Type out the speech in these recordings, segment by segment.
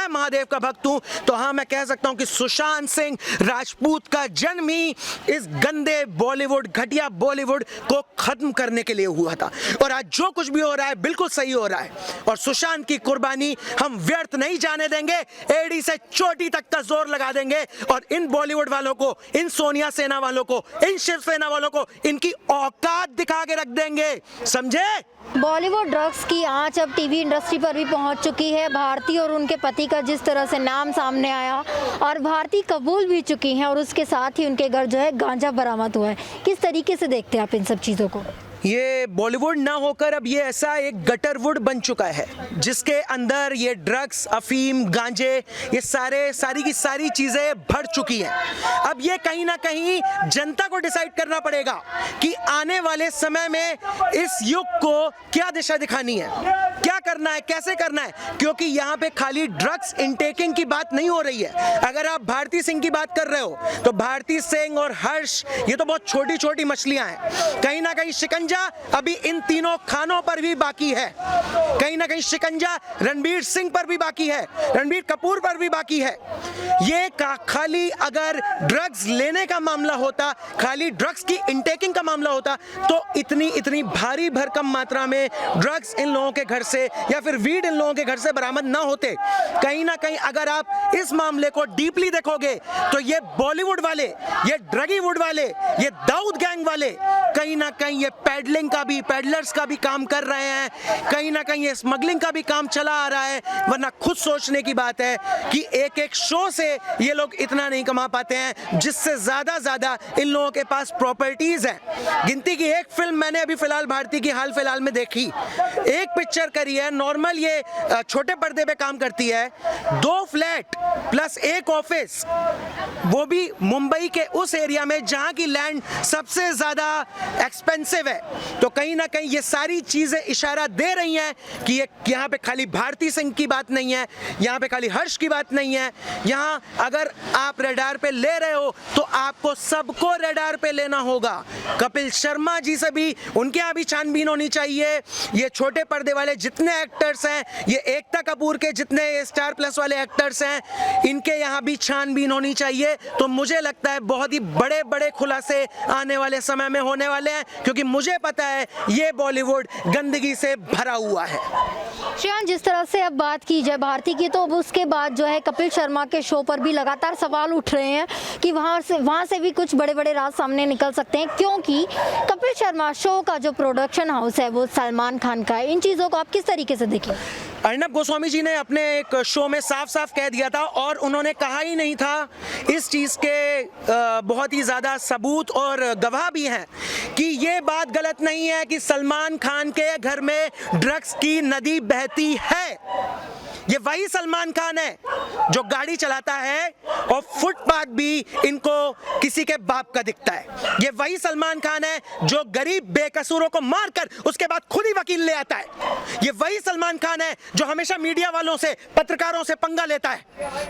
महादेव का भक्त हूं तो हाँ मैं कह सकता हूं कि सुशांत सिंह राजपूत का जन्म ही इस गंदे बॉलीवुड, घटिया बॉलीवुड को खत्म करने के लिए हुआ था। और आज जो कुछ भी हो रहा है बिल्कुल सही हो रहा है और सुशांत की कुर्बानी हम व्यर्थ नहीं जाने देंगे। एड़ी से चोटी तक का जोर लगा देंगे और इन बॉलीवुड वालों को, इन सोनिया सेना वालों को, इन शिवसेना वालों को इनकी औकात दिखा के रख देंगे, समझे? बॉलीवुड ड्रग्स की आंच अब टीवी इंडस्ट्री पर भी पहुंच चुकी है। भारती और उनके पति का जिस तरह से नाम सामने आया और भारती कबूल भी चुकी हैं और उसके साथ ही उनके घर जो है गांजा बरामद हुआ है। किस तरीके से देखते हैं आप इन सब चीज़ों को? ये बॉलीवुड ना होकर अब ये ऐसा एक गटरवुड बन चुका है जिसके अंदर ये ड्रग्स, अफीम, गांजे, ये सारी की सारी चीज़ें भर चुकी हैं। अब ये कहीं ना कहीं जनता को डिसाइड करना पड़ेगा कि आने वाले समय में इस युग को क्या दिशा दिखानी है, क्या करना है, कैसे करना है, क्योंकि यहाँ पे खाली ड्रग्स इनटेकिंग की बात नहीं हो रही है। अगर आप भारती सिंह की बात कर रहे हो तो भारती सिंह और हर्ष ये तो बहुत छोटी छोटी मछलियां हैं। कहीं ना कहीं शिकंजा अभी इन तीनों खानों पर भी बाकी है, कहीं ना कहीं शिकंजा रणबीर सिंह पर भी बाकी है, रणबीर कपूर पर भी बाकी है। ये खाली अगर ड्रग्स लेने का मामला होता, खाली ड्रग्स की इनटेकिंग का मामला होता तो इतनी भारी भरकम मात्रा में ड्रग्स इन लोगों के घर से या फिर वीड इन लोगों के घर से बरामद ना होते। कहीं ना कहीं अगर आप इस मामले को डीपली देखोगे तो ये बॉलीवुड वाले, ये ड्रगीवुड वाले, ये दाऊद गैंग वाले कहीं ना कहीं ये पैडलिंग का भी, पैडलर्स का भी काम कर रहे हैं, कहीं ना कहीं ये स्मगलिंग का भी काम चला आ रहा है। वरना खुद सोचने की बात है कि एक एक शो से ये लोग इतना नहीं कमा पाते हैं जिससे ज्यादा इन लोगों के पास प्रॉपर्टीज हैं। गिनती की एक फिल्म मैंने अभी फिलहाल भारती की हाल फिलहाल में देखी, एक पिक्चर करी है, नॉर्मल ये छोटे पर्दे पे काम करती है, 2 फ्लैट प्लस 1 ऑफिस, वो भी मुंबई के उस एरिया में जहां की लैंड सबसे ज्यादा एक्सपेंसिव है। तो कहीं ना कहीं ये सारी चीजें इशारा दे रही हैं कि ये यहाँ पे खाली भारती सिंह की बात नहीं है, यहाँ पे खाली हर्ष की बात नहीं है। यहाँ अगर आप रेडार पे ले रहे हो तो आपको सबको रेडार पे लेना होगा। कपिल शर्मा जी से भी, उनके यहाँ भी छानबीन होनी चाहिए। ये छोटे पर्दे वाले जितने एक्टर्स हैं, ये एकता कपूर के जितने स्टार प्लस वाले एक्टर्स हैं, इनके यहाँ भी छानबीन होनी चाहिए। तो मुझे लगता है बहुत ही बड़े बड़े खुलासे आने वाले समय में होने वाले हैं, क्योंकि मुझे पता है ये बॉलीवुड गंदगी से भरा हुआ है। श्रेयांश, जिस तरह से अब बात की जाए भारती की, तो उसके बाद जो है कपिल शर्मा के शो पर भी लगातार सवाल उठ रहे हैं कि वहाँ से भी कुछ बड़े बड़े राज सामने निकल सकते हैं, क्योंकि कपिल शर्मा शो का जो प्रोडक्शन हाउस है वो सलमान खान का है। इन चीज़ों को आप किस तरीके से देखें? अर्नब गोस्वामी जी ने अपने एक शो में साफ साफ कह दिया था और उन्होंने कहा ही नहीं था, इस चीज़ के बहुत ही ज़्यादा सबूत और गवाह भी हैं कि ये बात गलत नहीं है कि सलमान खान के घर में ड्रग्स की नदी बहती है। ये वही सलमान खान है जो गाड़ी चलाता है और फुटपाथ भी इनको किसी के बाप का दिखता है। ये वही सलमान खान है जो गरीब बेकसूरों को मारकर उसके बाद खुद ही वकील ले आता है। ये वही सलमान खान है जो हमेशा मीडिया वालों से, पत्रकारों से पंगा लेता है।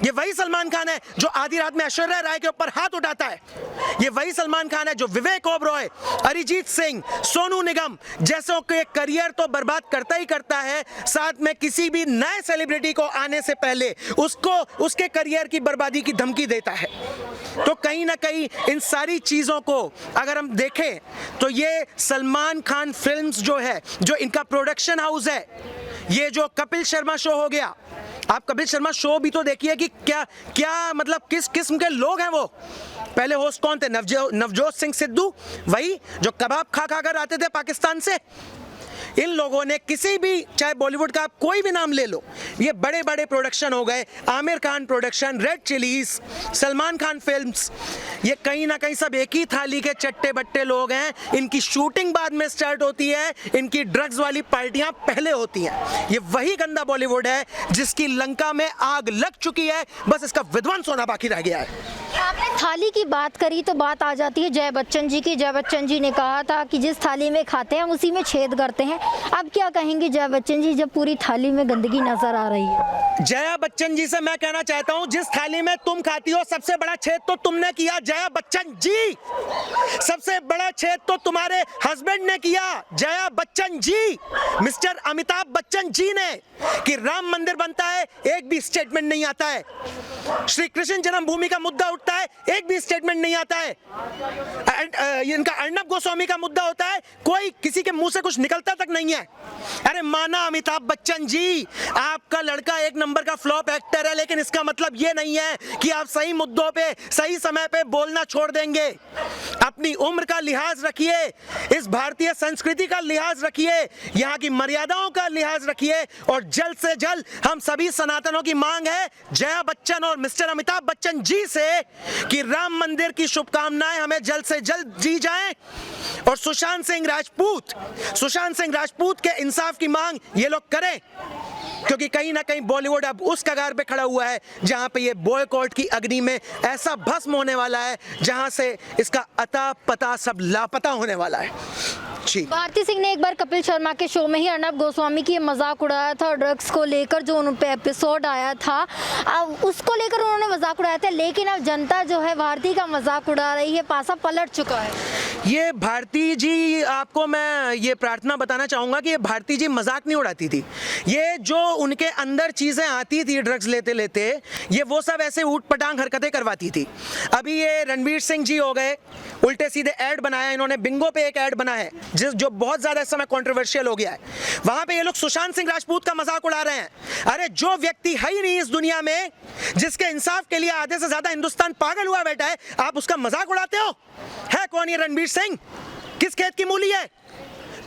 ये वही सलमान खान है जो आधी रात में ऐश्वर्या राय के ऊपर हाथ उठाता है। ये वही सलमान खान है जो विवेक ओबरॉय, अरिजीत सिंह, सोनू निगम जैसों के करियर तो बर्बाद करता ही करता है, साथ में किसी भी नए सेलिब्रिटी को आने से पहले उसको उसके करियर की बर्बादी की धमकी देता है। तो कहीं ना कहीं इन सारी चीजों को अगर हम देखें तो ये सलमान खान फिल्म्स जो है, जो इनका प्रोडक्शन हाउस है, ये जो कपिल शर्मा शो हो गया, आप कपिल शर्मा शो भी तो देखिए कि क्या मतलब किस किस्म के लोग हैं वो। पहले होस्ट कौन थे? नवजोत सिंह सिद्धू, वही जो कबाब खा कर आते थे पाकिस्तान से। इन लोगों ने किसी भी, चाहे बॉलीवुड का आप कोई भी नाम ले लो, ये बड़े बड़े प्रोडक्शन हो गए, Aamir Khan production, red chillies, Salman Khan films, ये कहीं ना कहीं सब एक ही थाली के चट्टे बट्टे लोग हैं। इनकी शूटिंग बाद में स्टार्ट होती है, इनकी ड्रग्स वाली पार्टियां पहले होती हैं। ये वही गंदा बॉलीवुड है जिसकी लंका में आग लग चुकी है, बस इसका विध्वंस होना बाकी रह गया है। आपने थाली की बात करी तो बात आ जाती है जया बच्चन जी की। जया बच्चन जी ने कहा था कि जिस थाली में खाते हैं हम उसी में छेद करते हैं। अब क्या कहेंगे जया बच्चन जी जब पूरी थाली में गंदगी नजर आ रही है? जया बच्चन जी से मैं कहना चाहता हूं, जिस थाली में तुम खाती हो सबसे बड़ा छेद तो तुमने किया जया बच्चन जी। सबसे बड़ा छेद तो तुम्हारे हस्बैंड ने किया जया बच्चन जी, मिस्टर अमिताभ बच्चन जी ने। कि राम मंदिर बनता है एक भी स्टेटमेंट नहीं आता है, श्री कृष्ण जन्मभूमि का मुद्दा उठता है एक भी स्टेटमेंट नहीं आता है, इनका अर्नब गोस्वामी का मुद्दा होता है कोई किसी के मुंह से कुछ निकलता तक नहीं है। अरे माना अमिताभ बच्चन जी, आपका लड़का एक नंबर का फ्लॉप एक्टर है, लेकिन इसका मतलब ये नहीं है कि आप सही मुद्दों पे सही समय पे बोलना छोड़ देंगे। अपनी उम्र का लिहाज रखिए, इस भारतीय संस्कृति का लिहाज रखिए, यहाँ की मर्यादाओं का लिहाज रखिए, और जल्द से जल्द हम सभी सनातनों की मांग है जया बच्चन और मिस्टर अमिताभ बच्चन जी से कि राम मंदिर की शुभकामनाएं हमें जल्द से जल्द दी जाएं, और सुशांत सिंह राजपूत के इंसाफ की मांग ये लोग करें, क्योंकि कहीं ना कहीं बॉलीवुड अब उस कगार पे खड़ा हुआ है जहां पे ये बॉयकॉट की अग्नि में ऐसा भस्म होने वाला है जहां से इसका अता पता सब लापता होने वाला है। भारती सिंह ने एक बार कपिल शर्मा के शो में ही अर्नब गोस्वामी की मजाक उड़ाया था, ड्रग्स को लेकर जो उन पे एपिसोड आया था अब उसको लेकर उन्होंने मजाक उड़ाया था, लेकिन अब जनता जो है भारती का मजाक उड़ा रही है, पासा पलट चुका है। ये भारती जी, आपको मैं ये प्रार्थना बताना चाहूँगा कि ये भारती जी मजाक नहीं उड़ाती थी, ये जो उनके अंदर चीज़ें आती थी ड्रग्स लेते लेते ये वो सब ऐसे ऊट पटांग हरकतें करवाती थी। अभी ये रणवीर सिंह जी हो गए, उल्टे सीधे ऐड बनाया इन्होंने, बिंगो पे एक ऐड बनाया है जो बहुत ज़्यादा इस समय कॉन्ट्रोवर्शियल हो गया है, वहाँ पे ये लोग सुशांत सिंह राजपूत का मजाक उड़ा रहे हैं। अरे जो व्यक्ति है ही नहीं इस दुनिया में, जिसके इंसाफ के लिए आधे से ज़्यादा हिंदुस्तान पागल हुआ बैठा है, आप उसका मजाक उड़ाते हो? है कौन ये रणवीर सिंह? किस खेत की मूली है?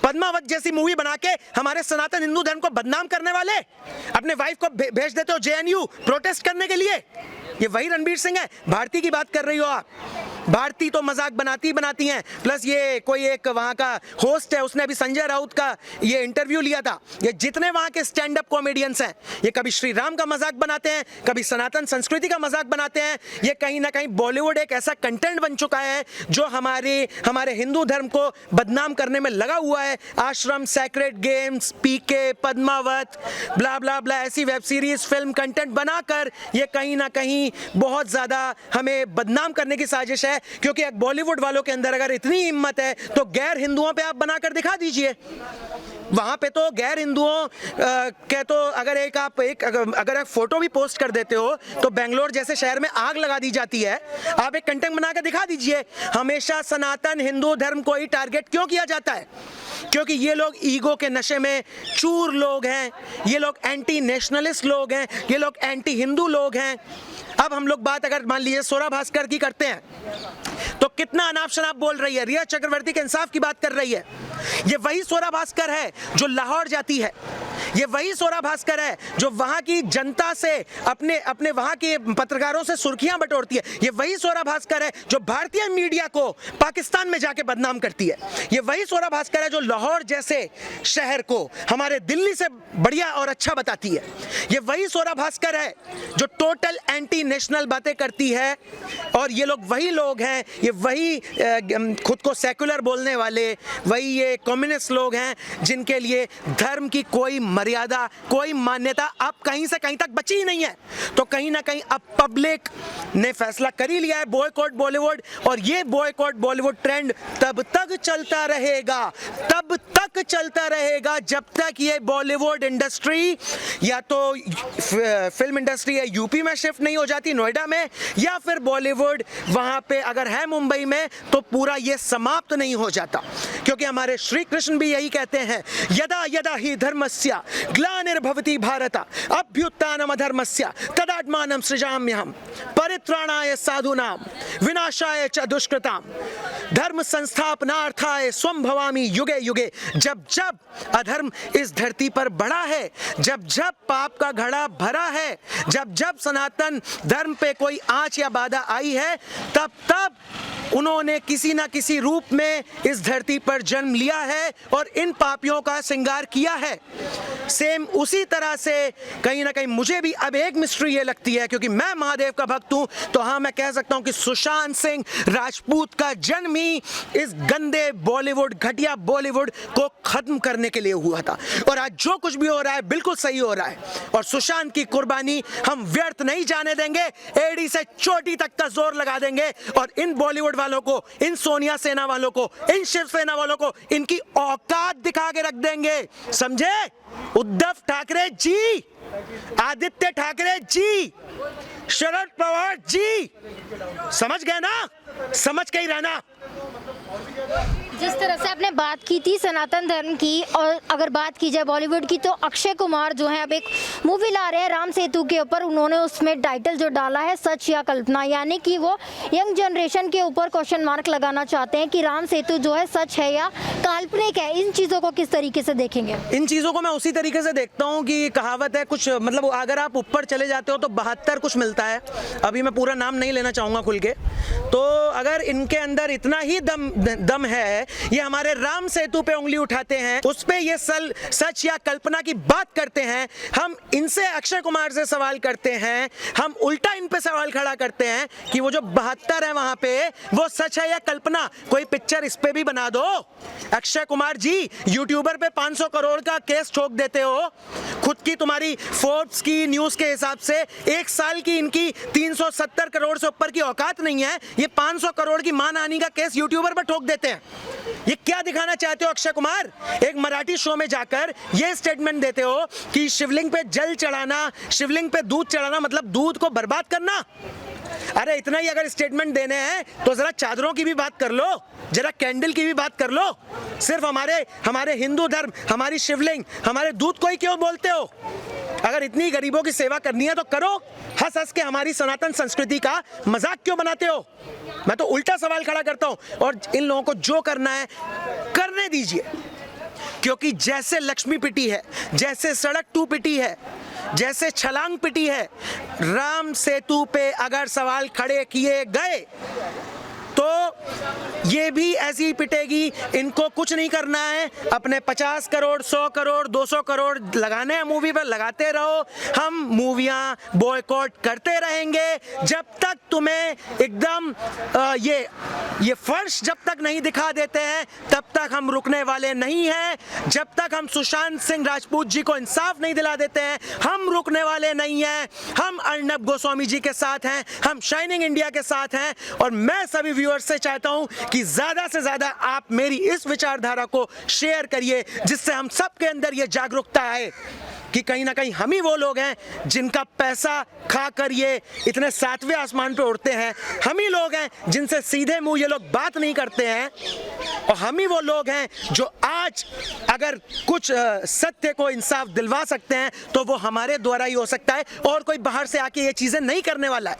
पद्मावत जैसी मूवी बना के हमारे सनातन हिंदू धर्म को बदनाम करने वाले अपने वाइफ को भेज देते हो जेएनयू प्रोटेस्ट करने के लिए। ये वही रणवीर सिंह है? भारती की बात कर रही हो आप? भारती तो मजाक बनाती हैं, प्लस ये कोई एक वहाँ का होस्ट है, उसने अभी संजय राउत का ये इंटरव्यू लिया था। ये जितने वहाँ के स्टैंड अप कॉमेडियंस हैं, ये कभी श्री राम का मजाक बनाते हैं, कभी सनातन संस्कृति का मजाक बनाते हैं। ये कहीं ना कहीं बॉलीवुड एक ऐसा कंटेंट बन चुका है जो हमारे हिंदू धर्म को बदनाम करने में लगा हुआ है। आश्रम, सैक्रेड गेम्स, पीके, पद्मावत, ब्ला ब्ला ब्ला ऐसी वेब सीरीज, फिल्म कंटेंट बनाकर ये कहीं ना कहीं बहुत ज़्यादा हमें बदनाम करने की साजिश है। क्योंकि बॉलीवुड वालों के अंदर अगर इतनी हिम्मत है तो गैर हिंदुओं पे आप बनाकर दिखा दीजिए। वहाँ पे तो गैर हिंदुओं के तो अगर एक फोटो भी पोस्ट कर देते हो तो बेंगलोर जैसे शहर में आग लगा दी जाती है। आप एक कंटेंट बना कर दिखा दीजिए। हमेशा सनातन हिंदू धर्म को ही टारगेट क्यों किया जाता है? क्योंकि ये लोग ईगो के नशे में चूर लोग हैं, ये लोग एंटी नेशनलिस्ट लोग हैं, ये लोग एंटी हिंदू लोग हैं। अब हम लोग बात अगर मान लीजिए स्वरा भास्कर की करते हैं तो कितना अनाप शनाप बोल रही है, रिया चक्रवर्ती के इंसाफ की बात कर रही है। ये वही स्वरा भास्कर है जो लाहौर जाती है, ये वही स्वरा भास्कर है जो वहाँ की जनता से अपने वहाँ के पत्रकारों से सुर्खियां बटोरती है। ये वही स्वरा भास्कर है जो भारतीय मीडिया को पाकिस्तान में जाके बदनाम करती है। ये वही स्वरा भास्कर है जो लाहौर जैसे शहर को हमारे दिल्ली से बढ़िया और अच्छा बताती है। ये वही स्वरा भास्कर है जो टोटल एंटी नेशनल बातें करती है। और ये लोग वही लोग हैं, ये वही खुद को सेकुलर बोलने वाले, वही ये कम्युनिस्ट लोग हैं जिनके लिए धर्म की कोई मर्यादा, कोई मान्यता अब कहीं से कहीं तक बची ही नहीं है। तो कहीं ना कहीं अब पब्लिक ने फैसला कर ही लिया है बॉयकॉट बॉलीवुड, और ये बॉयकॉट बॉलीवुड ट्रेंड तब तक चलता रहेगा जब तक ये बॉलीवुड इंडस्ट्री या तो फिल्म इंडस्ट्री है यूपी में शिफ्ट नहीं हो जाती, नोएडा में, या फिर बॉलीवुड वहाँ पे अगर है मुंबई में तो पूरा ये समाप्त नहीं हो जाता। क्योंकि हमारे श्री कृष्ण भी यही कहते हैं, यदा यदा ही धर्मस्य ग्लानिर्भवति भारत अभ्युत्थानम अधर्मस्य तदात्मानं सृजाम्यहम् परित्राणाय साधूनां विनाशाय च दुष्कृतां धर्म संस्थापनार्थाय स्वं भवामि युगे युगे। जब जब अधर्म इस धरती पर बढ़ा है, जब जब पाप का घड़ा भरा है, जब जब सनातन धर्म पे कोई आंच या बाधा आई है, तब तब उन्होंने किसी ना किसी रूप में इस धरती पर जन्म लिया है और इन पापियों का श्रृंगार किया है। सेम उसी तरह से कहीं ना कहीं मुझे भी अब एक मिस्ट्री ये लगती है, क्योंकि मैं महादेव का भक्त हूं, तो हाँ मैं कह सकता हूं कि सुशांत सिंह राजपूत का जन्म ही इस गंदे बॉलीवुड, घटिया बॉलीवुड को खत्म करने के लिए हुआ था। और आज जो कुछ भी हो रहा है बिल्कुल सही हो रहा है, और सुशांत की कुर्बानी हम व्यर्थ नहीं जाने देंगे। एड़ी से चोटी तक का जोर लगा देंगे और इन बॉलीवुड वालों को, इन सोनिया सेना वालों को, इन शिवसेना वालों को इनकी औकात दिखा के रख देंगे, समझे? उद्धव ठाकरे जी, आदित्य ठाकरे जी, शरद पवार जी, समझ गए ना? समझ के ही रहना। जिस तरह से आपने बात की थी सनातन धर्म की, और अगर बात की जाए बॉलीवुड की, तो अक्षय कुमार जो है अब एक मूवी ला रहे हैं राम सेतु के ऊपर। उन्होंने उसमें टाइटल जो डाला है सच या कल्पना, यानी कि वो यंग जनरेशन के ऊपर क्वेश्चन मार्क लगाना चाहते हैं कि राम सेतु जो है सच है या काल्पनिक है। इन चीज़ों को किस तरीके से देखेंगे? इन चीज़ों को मैं उसी तरीके से देखता हूँ कि कहावत है कुछ, मतलब अगर आप ऊपर चले जाते हो तो 72 कुछ मिलता है। अभी मैं पूरा नाम नहीं लेना चाहूँगा खुल के। तो अगर इनके अंदर इतना ही दम है, ये हमारे राम सेतु पे उंगली उठाते हैं, उस पे ये सच या कल्पना की बात करते हैं, हम इनसे, अक्षय कुमार से सवाल करते हैं, हम उल्टा इन पे सवाल खड़ा करते हैं कि वो जो 72 है वहां पे, वो सच है या कल्पना? कोई पिक्चर इस पे भी बना दो। अक्षय कुमार जी, यूट्यूबर पे 500 करोड़ का केस ठोक देते हो, खुद की तुम्हारी फोर्ब्स की न्यूज के हिसाब से एक साल की इनकी 370 करोड़ से ऊपर की औकात नहीं है, ये 500 करोड़ की मानहानि का केस यूट्यूबर पर ठोक देते हैं। ये क्या दिखाना चाहते हो अक्षय कुमार? एक मराठी शो में जाकर ये स्टेटमेंट देते हो कि शिवलिंग पे जल चढ़ाना, शिवलिंग पे दूध चढ़ाना मतलब दूध को बर्बाद करना। अरे इतना ही अगर स्टेटमेंट देने हैं तो जरा चादरों की भी बात कर लो, जरा कैंडल की भी बात कर लो। सिर्फ हमारे हिंदू धर्म, हमारी शिवलिंग, हमारे दूध को ही क्यों बोलते हो? अगर इतनी गरीबों की सेवा करनी है तो करो। हंस हंस के हमारी सनातन संस्कृति का मजाक क्यों बनाते हो? मैं तो उल्टा सवाल खड़ा करता हूं, और इन लोगों को जो करना है करने दीजिए, क्योंकि जैसे लक्ष्मी पिटी है, जैसे सड़क 2 पिटी है, जैसे छलांग पिटी है, राम सेतु पे अगर सवाल खड़े किए गए तो ये भी ऐसी ही पिटेगी। इनको कुछ नहीं करना है, अपने 50 करोड़, 100 करोड़, 200 करोड़ लगाने हैं मूवी पर, लगाते रहो। हम मूवियां बॉयकॉट करते रहेंगे जब तक तुम्हें एकदम ये फर्श जब तक नहीं दिखा देते हैं तब तक हम रुकने वाले नहीं हैं। जब तक हम सुशांत सिंह राजपूत जी को इंसाफ नहीं दिला देते हैं हम रुकने वाले नहीं हैं। हम अर्नब गोस्वामी जी के साथ हैं, हम शाइनिंग इंडिया के साथ हैं, और मैं सभी व्यूअर्स से चाहता हूं कि ज्यादा से ज्यादा आप मेरी इस विचारधारा को शेयर करिए, जिससे हम सबके अंदर ये जागरूकता आए कि कहीं ना कहीं हम ही वो लोग हैं जिनका पैसा खाकर ये इतने 7वें आसमान पे उड़ते हैं। हम ही लोग हैं जिनसे सीधे मुंह ये लोग बात नहीं करते हैं, और हम ही वो लोग हैं जो आज अगर कुछ सत्य को इंसाफ दिलवा सकते हैं तो वो हमारे द्वारा ही हो सकता है, और कोई बाहर से आके ये चीजें नहीं करने वाला है।